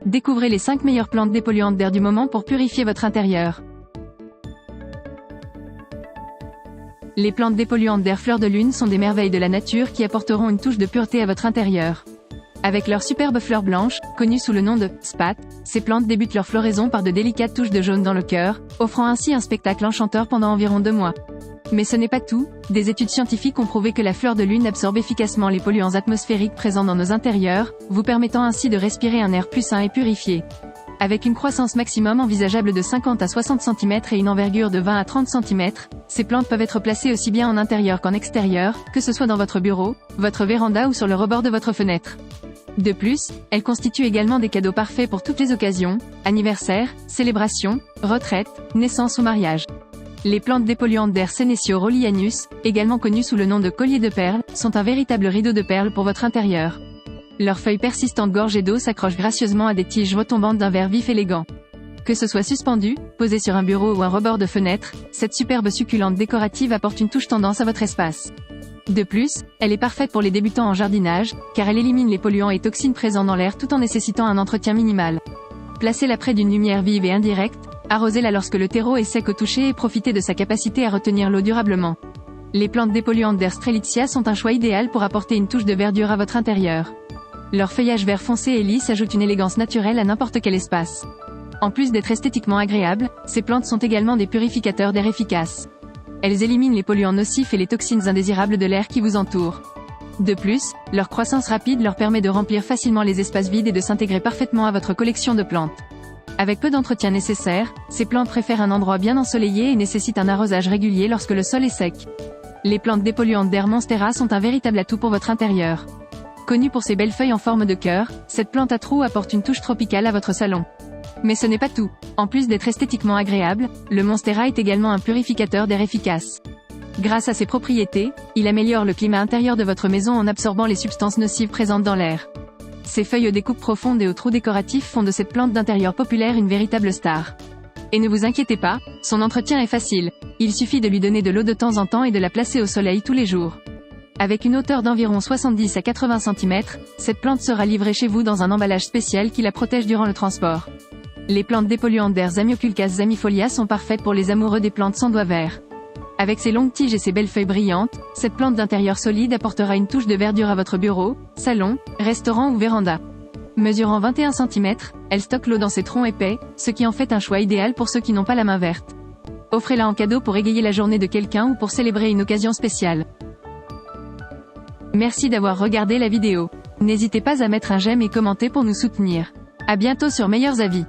Découvrez les 5 meilleures plantes dépolluantes d'air du moment pour purifier votre intérieur. Les plantes dépolluantes d'air fleur de lune sont des merveilles de la nature qui apporteront une touche de pureté à votre intérieur. Avec leurs superbes fleurs blanches, connues sous le nom de spat, ces plantes débutent leur floraison par de délicates touches de jaune dans le cœur, offrant ainsi un spectacle enchanteur pendant environ 2 mois. Mais ce n'est pas tout, des études scientifiques ont prouvé que la fleur de lune absorbe efficacement les polluants atmosphériques présents dans nos intérieurs, vous permettant ainsi de respirer un air plus sain et purifié. Avec une croissance maximum envisageable de 50 à 60 cm et une envergure de 20 à 30 cm, ces plantes peuvent être placées aussi bien en intérieur qu'en extérieur, que ce soit dans votre bureau, votre véranda ou sur le rebord de votre fenêtre. De plus, elles constituent également des cadeaux parfaits pour toutes les occasions, anniversaires, célébrations, retraites, naissances ou mariages. Les plantes dépolluantes d'air Senecio Rolianus, également connues sous le nom de collier de perles, sont un véritable rideau de perles pour votre intérieur. Leurs feuilles persistantes gorgées d'eau s'accrochent gracieusement à des tiges retombantes d'un vert vif élégant. Que ce soit suspendu, posé sur un bureau ou un rebord de fenêtre, cette superbe succulente décorative apporte une touche tendance à votre espace. De plus, elle est parfaite pour les débutants en jardinage, car elle élimine les polluants et toxines présents dans l'air tout en nécessitant un entretien minimal. Placez-la près d'une lumière vive et indirecte, arrosez-la lorsque le terreau est sec au toucher et profitez de sa capacité à retenir l'eau durablement. Les plantes dépolluantes d'air Strelitzia sont un choix idéal pour apporter une touche de verdure à votre intérieur. Leur feuillage vert foncé et lisse ajoute une élégance naturelle à n'importe quel espace. En plus d'être esthétiquement agréables, ces plantes sont également des purificateurs d'air efficaces. Elles éliminent les polluants nocifs et les toxines indésirables de l'air qui vous entoure. De plus, leur croissance rapide leur permet de remplir facilement les espaces vides et de s'intégrer parfaitement à votre collection de plantes. Avec peu d'entretien nécessaire, ces plantes préfèrent un endroit bien ensoleillé et nécessitent un arrosage régulier lorsque le sol est sec. Les plantes dépolluantes d'air Monstera sont un véritable atout pour votre intérieur. Connue pour ses belles feuilles en forme de cœur, cette plante à trous apporte une touche tropicale à votre salon. Mais ce n'est pas tout. En plus d'être esthétiquement agréable, le Monstera est également un purificateur d'air efficace. Grâce à ses propriétés, il améliore le climat intérieur de votre maison en absorbant les substances nocives présentes dans l'air. Ses feuilles aux découpes profondes et aux trous décoratifs font de cette plante d'intérieur populaire une véritable star. Et ne vous inquiétez pas, son entretien est facile. Il suffit de lui donner de l'eau de temps en temps et de la placer au soleil tous les jours. Avec une hauteur d'environ 70 à 80 cm, cette plante sera livrée chez vous dans un emballage spécial qui la protège durant le transport. Les plantes dépolluantes d'air Zamioculcas zamifolia sont parfaites pour les amoureux des plantes sans doigts verts. Avec ses longues tiges et ses belles feuilles brillantes, cette plante d'intérieur solide apportera une touche de verdure à votre bureau, salon, restaurant ou véranda. Mesurant 21 cm, elle stocke l'eau dans ses troncs épais, ce qui en fait un choix idéal pour ceux qui n'ont pas la main verte. Offrez-la en cadeau pour égayer la journée de quelqu'un ou pour célébrer une occasion spéciale. Merci d'avoir regardé la vidéo. N'hésitez pas à mettre un j'aime et commenter pour nous soutenir. À bientôt sur Meilleurs Avis.